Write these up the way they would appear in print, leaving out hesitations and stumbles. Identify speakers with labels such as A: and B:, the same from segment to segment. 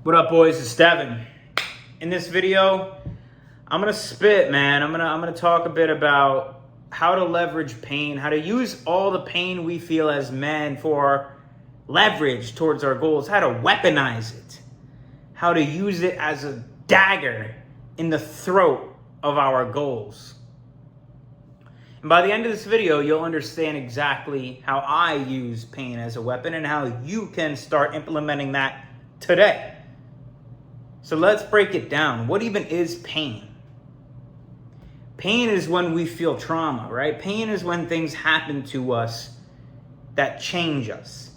A: What up, boys? It's Devin. In this video, I'm gonna spit, man. I'm gonna talk a bit about how to leverage pain, how to use all the pain we feel as men for leverage towards our goals, how to weaponize it, how to use it as a dagger in the throat of our goals. And by the end of this video, you'll understand exactly how I use pain as a weapon and how you can start implementing that today. So let's break it down. What even is pain? Pain is when we feel trauma, right? Pain is when things happen to us that change us.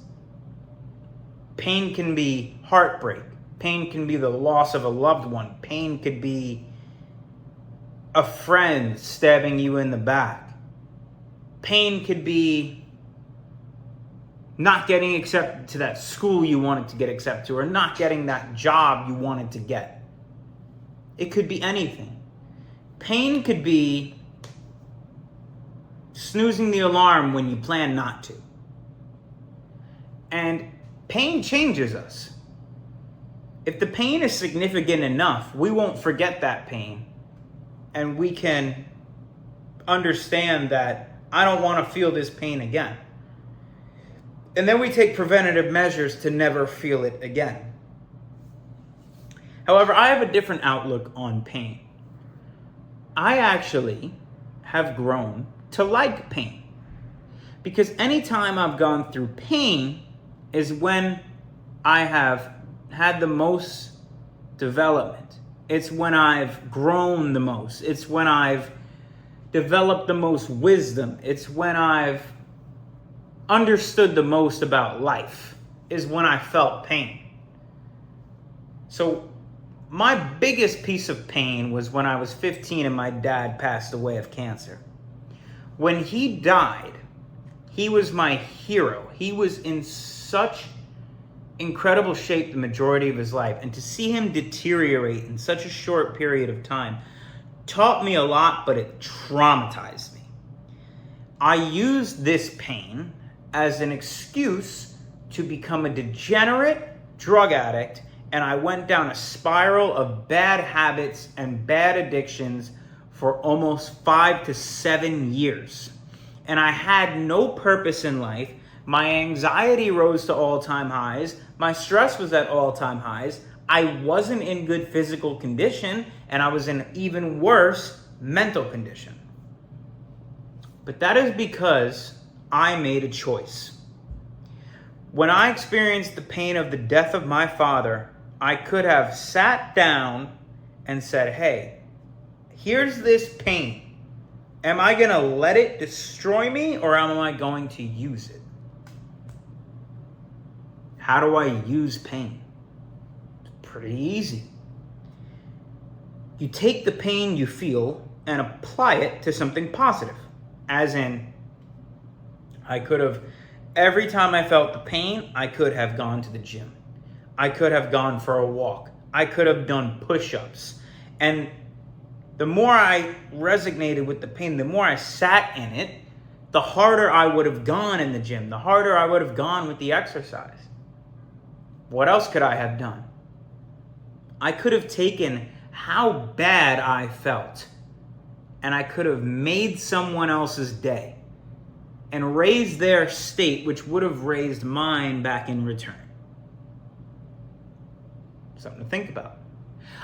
A: Pain can be heartbreak. Pain can be the loss of a loved one. Pain could be a friend stabbing you in the back. Pain could be not getting accepted to that school you wanted to get accepted to, or not getting that job you wanted to get. It could be anything. Pain could be snoozing the alarm when you plan not to. And pain changes us. If the pain is significant enough, we won't forget that pain. And we can understand that I don't want to feel this pain again. And then we take preventative measures to never feel it again. However, I have a different outlook on pain. I actually have grown to like pain. Because anytime I've gone through pain is when I have had the most development. It's when I've grown the most. It's when I've developed the most wisdom. It's when I've understood the most about life, is when I felt pain. So my biggest piece of pain was when I was 15 and my dad passed away of cancer. When he died, he was my hero. He was in such incredible shape the majority of his life. And to see him deteriorate in such a short period of time taught me a lot, but it traumatized me. I used this pain as an excuse to become a degenerate drug addict, and I went down a spiral of bad habits and bad addictions for almost 5 to 7 years. And I had no purpose in life. My anxiety rose to all-time highs. My stress was at all-time highs. I wasn't in good physical condition, and I was in even worse mental condition. But that is because I made a choice. When I experienced the pain of the death of my father, I could have sat down and said, hey, here's this pain. Am I going to let it destroy me, or am I going to use it? How do I use pain? It's pretty easy. You take the pain you feel and apply it to something positive. As in, I could have, every time I felt the pain, I could have gone to the gym. I could have gone for a walk. I could have done push-ups. And the more I resonated with the pain, the more I sat in it, the harder I would have gone in the gym, the harder I would have gone with the exercise. What else could I have done? I could have taken how bad I felt, and I could have made someone else's day and raised their state, which would have raised mine back in return. Something to think about.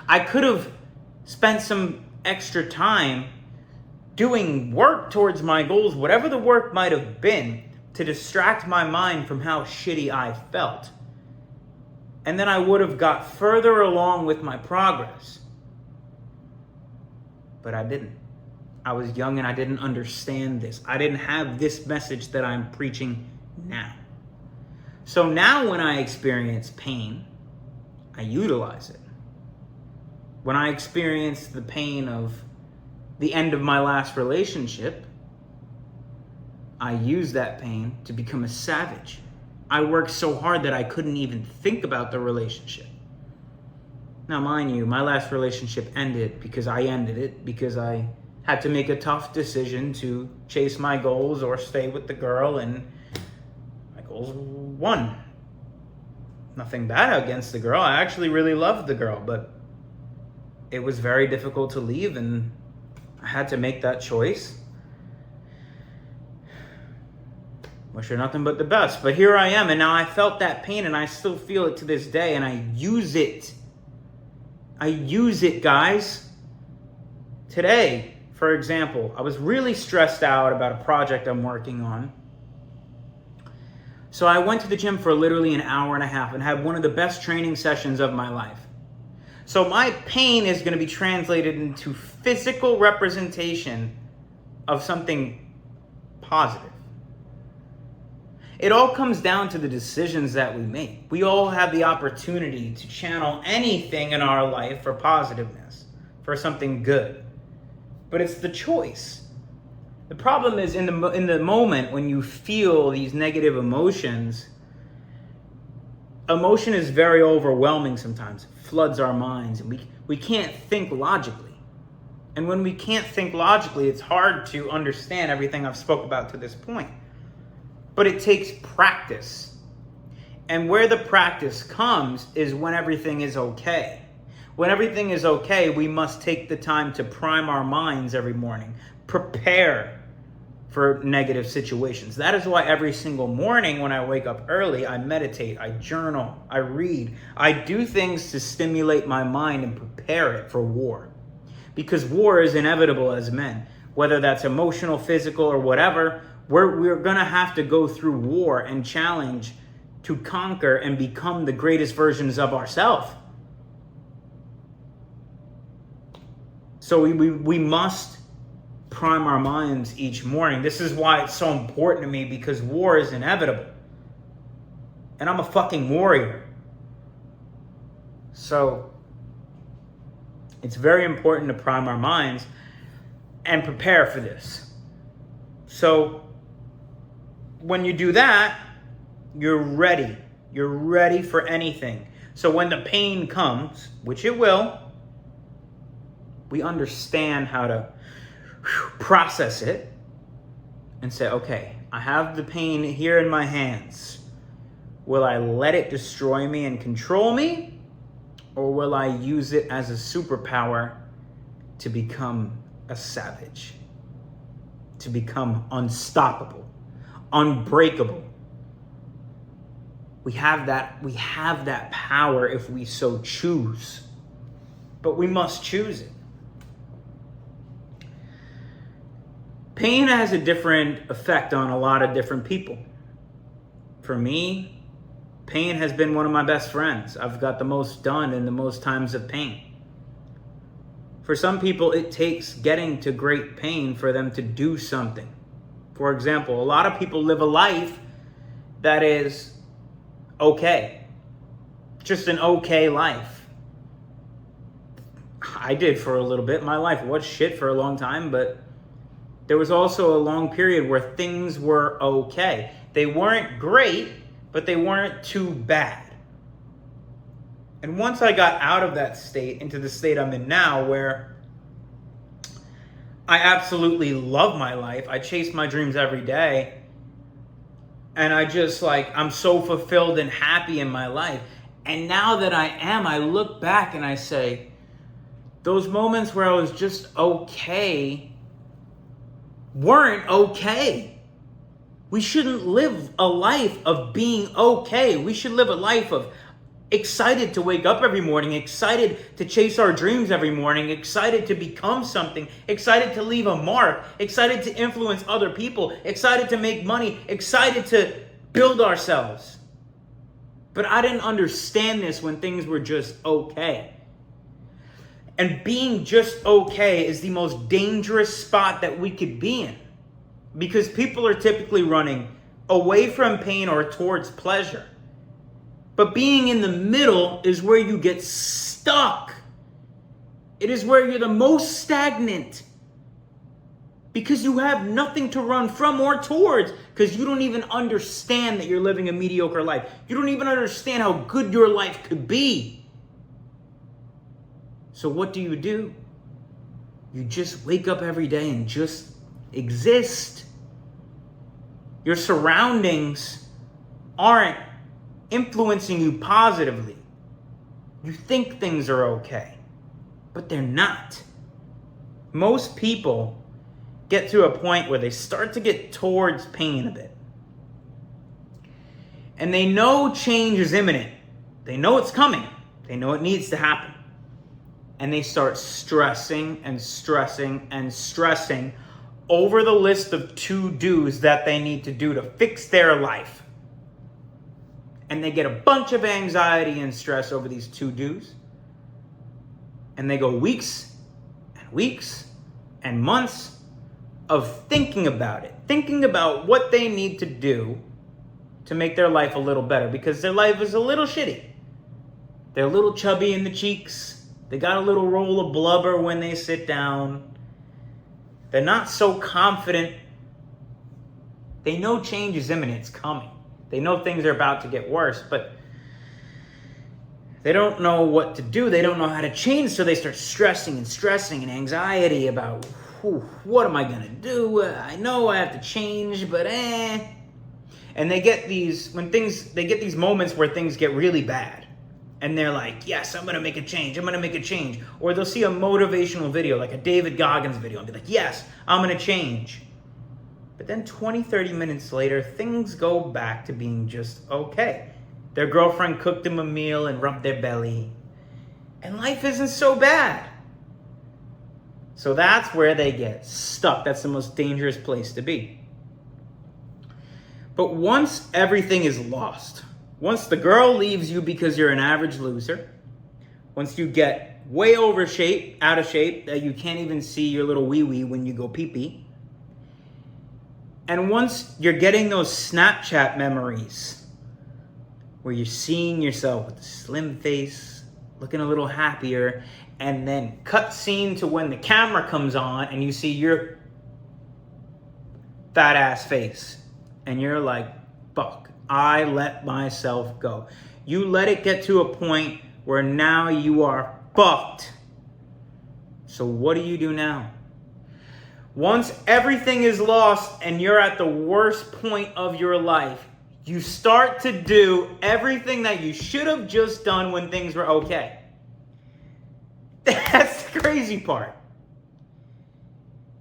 A: I could have spent some extra time doing work towards my goals, whatever the work might have been, to distract my mind from how shitty I felt. And then I would have got further along with my progress. But I didn't. I was young and I didn't understand this. I didn't have this message that I'm preaching now. So now when I experience pain, I utilize it. When I experienced the pain of the end of my last relationship, I used that pain to become a savage. I worked so hard that I couldn't even think about the relationship. Now, mind you, my last relationship ended because I ended it, because I had to make a tough decision to chase my goals or stay with the girl, and my goals won. Nothing bad against the girl. I actually really loved the girl, but it was very difficult to leave, and I had to make that choice. Wish her nothing but the best. But here I am, and now I felt that pain, and I still feel it to this day, and I use it. I use it, guys. Today, for example, I was really stressed out about a project I'm working on. So I went to the gym for literally an hour and a half and had one of the best training sessions of my life. So my pain is going to be translated into physical representation of something positive. It all comes down to the decisions that we make. We all have the opportunity to channel anything in our life for positiveness, for something good. But it's the choice. The problem is in the moment when you feel these negative emotions, emotion is very overwhelming sometimes. It floods our minds, and we can't think logically. And when we can't think logically, it's hard to understand everything I've spoke about to this point. But it takes practice. And where the practice comes is when everything is okay. When everything is okay, we must take the time to prime our minds every morning. Prepare for negative situations. That is why every single morning when I wake up early, I meditate, I journal, I read. I do things to stimulate my mind and prepare it for war. Because war is inevitable as men. Whether that's emotional, physical, or whatever, we're going to have to go through war and challenge to conquer and become the greatest versions of ourselves. So we must prime our minds each morning. This is why it's so important to me, because war is inevitable. And I'm a fucking warrior. So it's very important to prime our minds and prepare for this. So when you do that, you're ready. You're ready for anything. So when the pain comes, which it will, we understand how to process it and say, okay, I have the pain here in my hands. Will I let it destroy me and control me? Or will I use it as a superpower to become a savage? To become unstoppable, unbreakable. We have that power if we so choose. But we must choose it. Pain has a different effect on a lot of different people. For me, pain has been one of my best friends. I've got the most done in the most times of pain. For some people, it takes getting to great pain for them to do something. For example, a lot of people live a life that is okay. Just an okay life. I did for a little bit. My life was shit for a long time, but there was also a long period where things were okay. They weren't great, but they weren't too bad. And once I got out of that state into the state I'm in now, where I absolutely love my life, I chase my dreams every day, and I'm so fulfilled and happy in my life. And now that I look back and I say, those moments where I was just okay weren't okay. We shouldn't live a life of being okay. We should live a life of excited to wake up every morning, excited to chase our dreams every morning, excited to become something, excited to leave a mark, excited to influence other people, excited to make money, excited to build ourselves. But I didn't understand this when things were just okay. And being just okay is the most dangerous spot that we could be in. Because people are typically running away from pain or towards pleasure. But being in the middle is where you get stuck. It is where you're the most stagnant. Because you have nothing to run from or towards. Because you don't even understand that you're living a mediocre life. You don't even understand how good your life could be. So what do? You just wake up every day and just exist. Your surroundings aren't influencing you positively. You think things are okay, but they're not. Most people get to a point where they start to get towards pain a bit. And they know change is imminent. They know it's coming. They know it needs to happen. And they start stressing and stressing and stressing over the list of to-dos that they need to do to fix their life. And they get a bunch of anxiety and stress over these to-dos. And they go weeks and weeks and months of thinking about it. Thinking about what they need to do to make their life a little better. Because their life is a little shitty. They're a little chubby in the cheeks. They got a little roll of blubber when they sit down. They're not so confident. They know change is imminent. It's coming. They know things are about to get worse, but they don't know what to do. They don't know how to change, so they start stressing and stressing and anxiety about, what am I going to do? I know I have to change, but And they get these moments where things get really bad. And they're like, yes, I'm going to make a change. I'm going to make a change. Or they'll see a motivational video, like a David Goggins video, and be like, yes, I'm going to change. But then 20, 30 minutes later, things go back to being just okay. Their girlfriend cooked them a meal and rubbed their belly. And life isn't so bad. So that's where they get stuck. That's the most dangerous place to be. But once everything is lost, once the girl leaves you because you're an average loser, once you get way out of shape, that you can't even see your little wee-wee when you go pee-pee, and once you're getting those Snapchat memories where you're seeing yourself with a slim face, looking a little happier, and then cut scene to when the camera comes on and you see your fat ass face. And you're like, fuck, I let myself go. You let it get to a point where now you are fucked. So what do you do now? Once everything is lost and you're at the worst point of your life, you start to do everything that you should have just done when things were okay. That's the crazy part.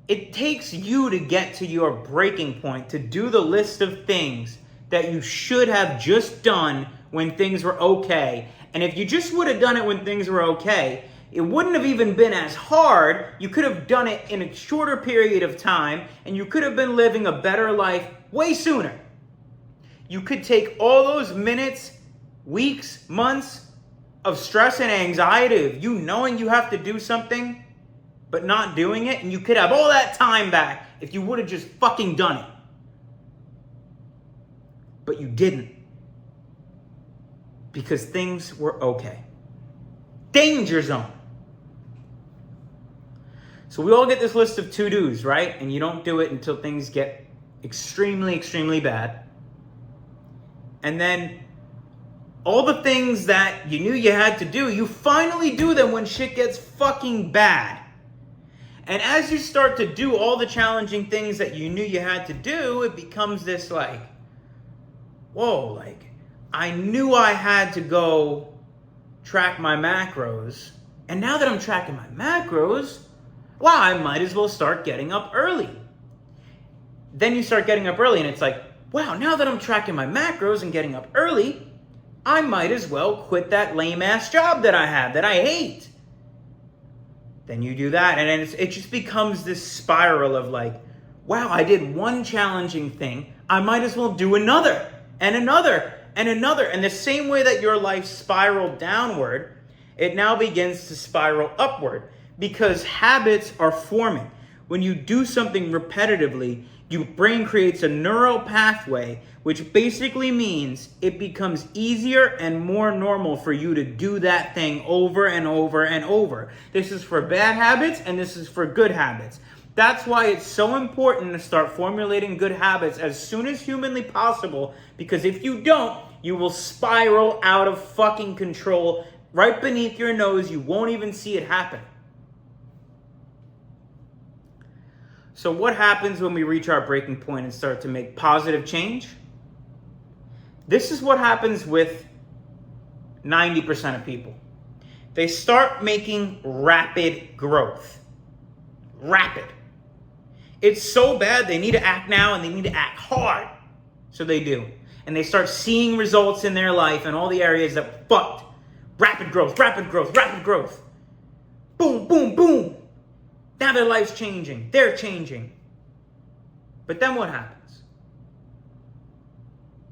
A: It takes you to get to your breaking point, to do the list of things that you should have just done when things were okay. And if you just would have done it when things were okay, it wouldn't have even been as hard. You could have done it in a shorter period of time, and you could have been living a better life way sooner. You could take all those minutes, weeks, months of stress and anxiety of you knowing you have to do something but not doing it, and you could have all that time back if you would have just fucking done it. But you didn't. Because things were okay. Danger zone. So we all get this list of to-dos, right? And you don't do it until things get extremely, extremely bad. And then all the things that you knew you had to do, you finally do them when shit gets fucking bad. And as you start to do all the challenging things that you knew you had to do, it becomes this like, whoa, like, I knew I had to go track my macros. And now that I'm tracking my macros, wow, I might as well start getting up early. Then you start getting up early and it's like, wow, now that I'm tracking my macros and getting up early, I might as well quit that lame ass job that I have, that I hate. Then you do that, and then it just becomes this spiral of like, wow, I did one challenging thing, I might as well do another, and another, and another. And the same way that your life spiraled downward, it now begins to spiral upward, because habits are forming. When you do something repetitively, your brain creates a neural pathway, which basically means it becomes easier and more normal for you to do that thing over and over and over. This is for bad habits and this is for good habits. That's why it's so important to start formulating good habits as soon as humanly possible, because if you don't, you will spiral out of fucking control right beneath your nose. You won't even see it happen. So what happens when we reach our breaking point and start to make positive change? This is what happens with 90% of people. They start making rapid growth. Rapid. It's so bad they need to act now and they need to act hard. So they do. And they start seeing results in their life in all the areas that fucked. Rapid growth, rapid growth, rapid growth. Boom, boom, boom. Now their life's changing. They're changing. But then what happens?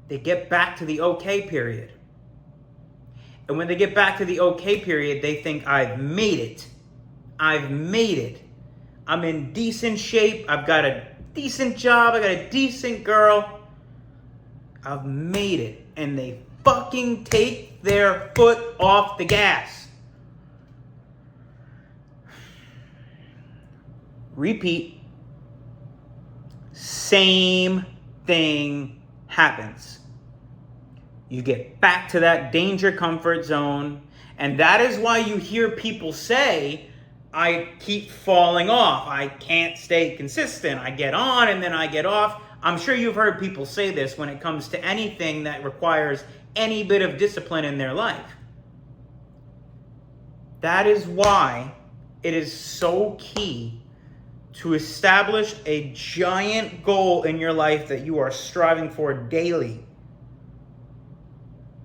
A: They get back to the okay period. And when they get back to the okay period, they think, I've made it. I've made it. I'm in decent shape. I've got a decent job. I got a decent girl. I've made it. And they fucking take their foot off the gas. Repeat. Same thing happens. You get back to that danger comfort zone. And that is why you hear people say, I keep falling off. I can't stay consistent. I get on and then I get off. I'm sure you've heard people say this when it comes to anything that requires any bit of discipline in their life. That is why it is so key to establish a giant goal in your life that you are striving for daily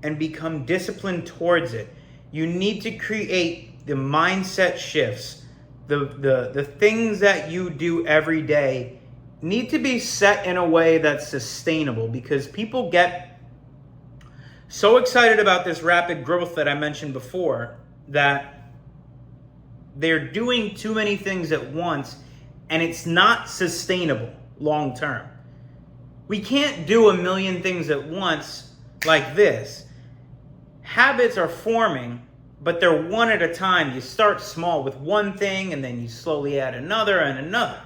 A: and become disciplined towards it. You need to create the mindset shifts. The things that you do every day need to be set in a way that's sustainable, because people get so excited about this rapid growth that I mentioned before that they're doing too many things at once and it's not sustainable long term. We can't do a million things at once like this. Habits are forming, but they're one at a time. You start small with one thing and then you slowly add another and another.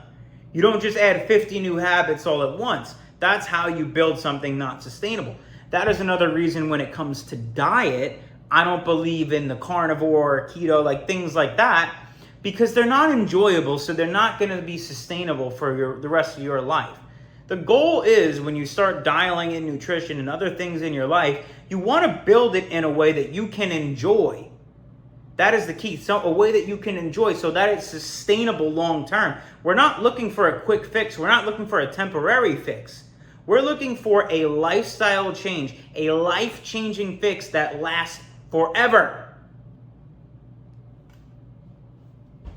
A: You don't just add 50 new habits all at once. That's how you build something not sustainable. That is another reason when it comes to diet, I don't believe in the carnivore, keto, like things like that, because they're not enjoyable, so they're not going to be sustainable for the rest of your life. The goal is, when you start dialing in nutrition and other things in your life, you want to build it in a way that you can enjoy. That is the key. So a way that you can enjoy so that it's sustainable long term. We're not looking for a quick fix. We're not looking for a temporary fix. We're looking for a lifestyle change, a life-changing fix that lasts forever.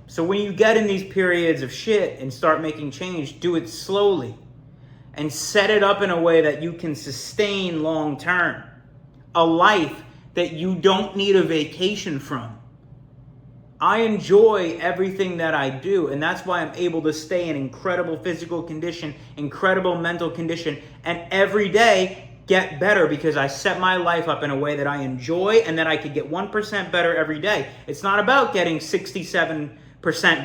A: So when you get in these periods of shit and start making change, do it slowly and set it up in a way that you can sustain long term. A life that you don't need a vacation from. I enjoy everything that I do, and that's why I'm able to stay in incredible physical condition, incredible mental condition, and every day get better, because I set my life up in a way that I enjoy and that I could get 1% better every day. It's not about getting 67%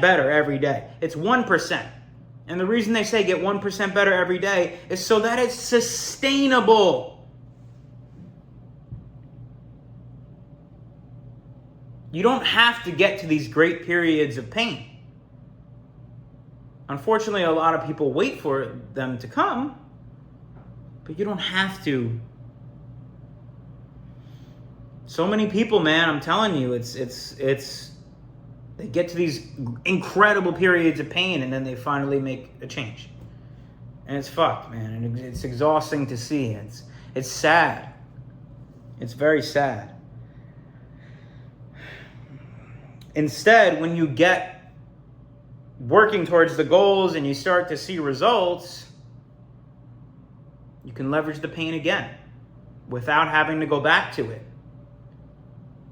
A: better every day. It's 1%. And the reason they say get 1% better every day is so that it's sustainable. You don't have to get to these great periods of pain. Unfortunately, a lot of people wait for them to come, but you don't have to. So many people, man, I'm telling you, they get to these incredible periods of pain and then they finally make a change. And it's fucked, man. And it's exhausting to see. It's sad. It's very sad. Instead, when you get working towards the goals and you start to see results, you can leverage the pain again without having to go back to it.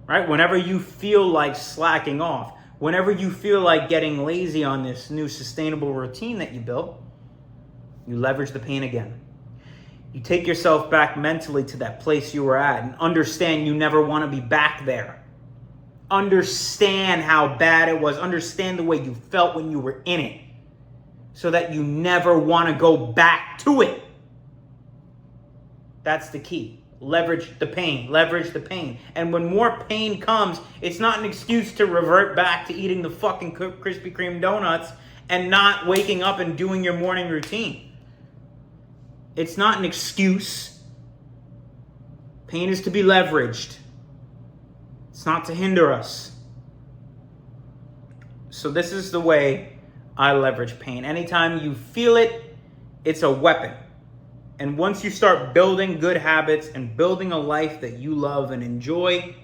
A: Right? Whenever you feel like slacking off, whenever you feel like getting lazy on this new sustainable routine that you built, you leverage the pain again. You take yourself back mentally to that place you were at and understand you never want to be back there. Understand how bad it was. Understand the way you felt when you were in it, so that you never want to go back to it. That's the key. Leverage the pain. Leverage the pain. And when more pain comes, it's not an excuse to revert back to eating the fucking Krispy Kreme donuts and not waking up and doing your morning routine. It's not an excuse. Pain is to be leveraged. It's not to hinder us. So this is the way I leverage pain. Anytime you feel it, it's a weapon. And once you start building good habits and building a life that you love and enjoy,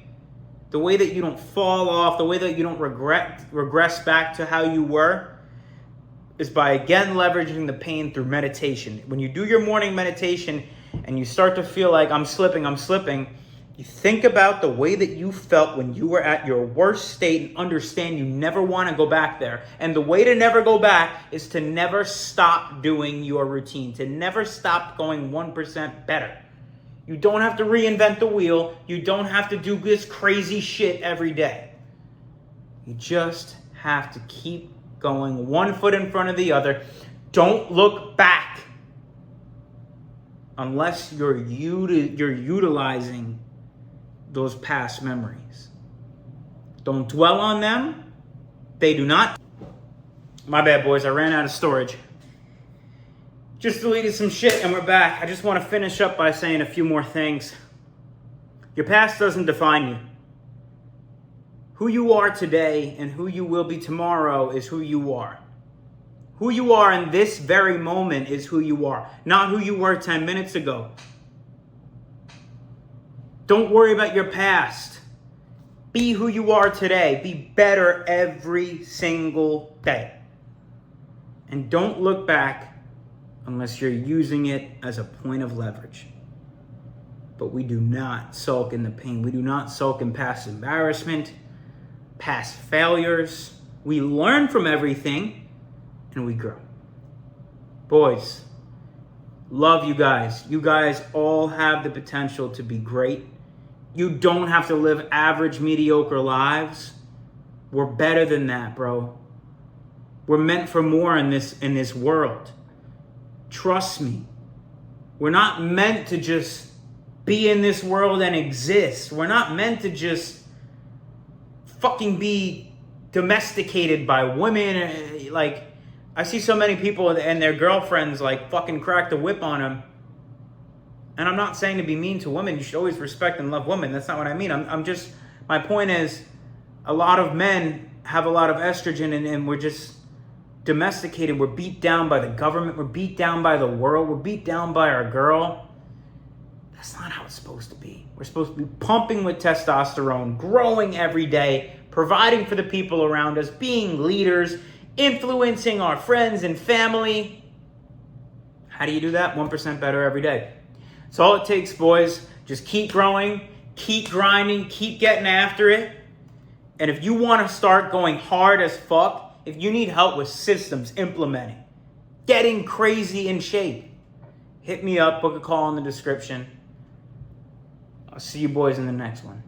A: the way that you don't fall off, the way that you don't regress back to how you were, is by again leveraging the pain through meditation. When you do your morning meditation and you start to feel like I'm slipping, you think about the way that you felt when you were at your worst state and understand you never want to go back there. And the way to never go back is to never stop doing your routine, to never stop going 1% better. You don't have to reinvent the wheel. You don't have to do this crazy shit every day. You just have to keep going one foot in front of the other. Don't look back unless you're utilizing those past memories. Don't dwell on them. They do not. My bad, boys. I ran out of storage. Just deleted some shit and we're back. I just want to finish up by saying a few more things. Your past doesn't define you. Who you are today and who you will be tomorrow is who you are. Who you are in this very moment is who you are, not who you were 10 minutes ago. Don't worry about your past. Be who you are today. Be better every single day. And don't look back unless you're using it as a point of leverage. But we do not sulk in the pain. We do not sulk in past embarrassment, past failures. We learn from everything and we grow. Boys, love you guys. You guys all have the potential to be great. You don't have to live average, mediocre lives. We're better than that, bro. We're meant for more in this world. Trust me. We're not meant to just be in this world and exist. We're not meant to just fucking be domesticated by women. Like, I see so many people and their girlfriends like fucking crack the whip on them. And I'm not saying to be mean to women. You should always respect and love women. That's not what I mean. My point is, a lot of men have a lot of estrogen and we're just domesticated. We're beat down by the government. We're beat down by the world. We're beat down by our girl. That's not how it's supposed to be. We're supposed to be pumping with testosterone, growing every day, providing for the people around us, being leaders, influencing our friends and family. How do you do that? 1% better every day. That's all it takes, boys. Just keep growing, keep grinding, keep getting after it. And if you want to start going hard as fuck, if you need help with systems, implementing, getting crazy in shape, hit me up, book a call in the description. I'll see you boys in the next one.